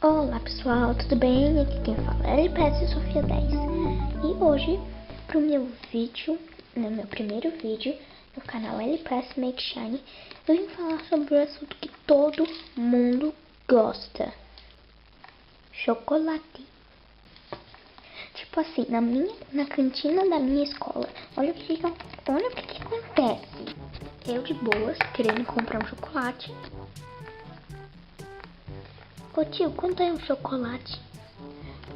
Olá pessoal, tudo bem? Aqui quem fala é LPS Sofia 10. E hoje, pro meu vídeo, no meu primeiro vídeo no canal LPS Make Shine, eu vim falar sobre o assunto que todo mundo gosta: chocolate. Tipo assim, na cantina da minha escola, olha o que acontece. Eu de boas, querendo comprar um chocolate. Ô tio, quanto é um chocolate?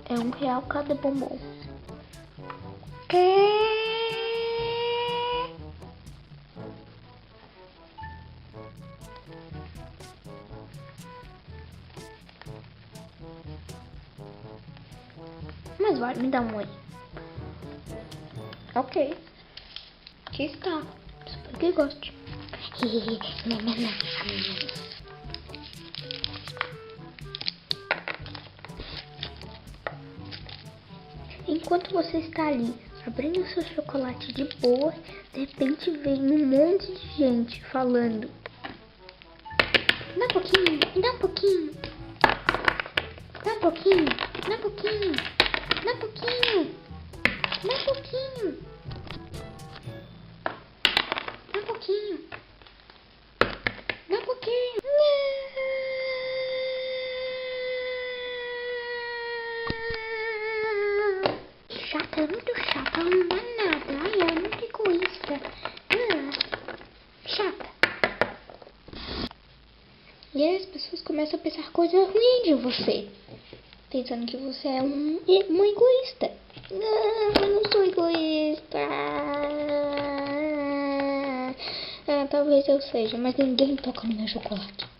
É R$ 1 cada bombom. Mas vai, me dá um oi. Ok. Aqui está. Espero que goste. Enquanto você está ali abrindo o seu chocolate de boa, de repente vem um monte de gente falando: dá um pouquinho, dá um pouquinho, dá um pouquinho, dá um pouquinho, dá um pouquinho, dá um pouquinho, dá um pouquinho, dá um pouquinho. Chata, muito chata, ela não dá nada. Ai, ela é muito egoísta. Chata. E aí as pessoas começam a pensar coisas ruins de você, pensando que você é uma egoísta. Não, eu não sou egoísta. Talvez eu seja, mas ninguém toca no meu chocolate.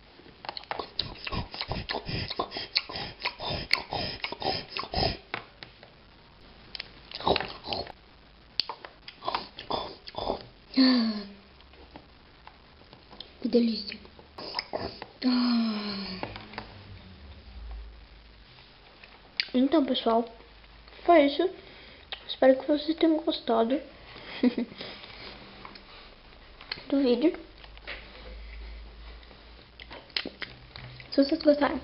Que delícia. Então, pessoal, foi isso. Espero que vocês tenham gostado do vídeo. Se vocês gostaram,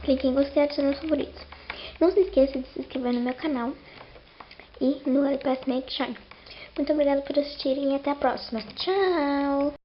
clique em gostei e adicione aos favoritos. Não se esqueça de se inscrever no meu canal e no LPS Make Shine. Muito obrigada por assistirem e até a próxima. Tchau!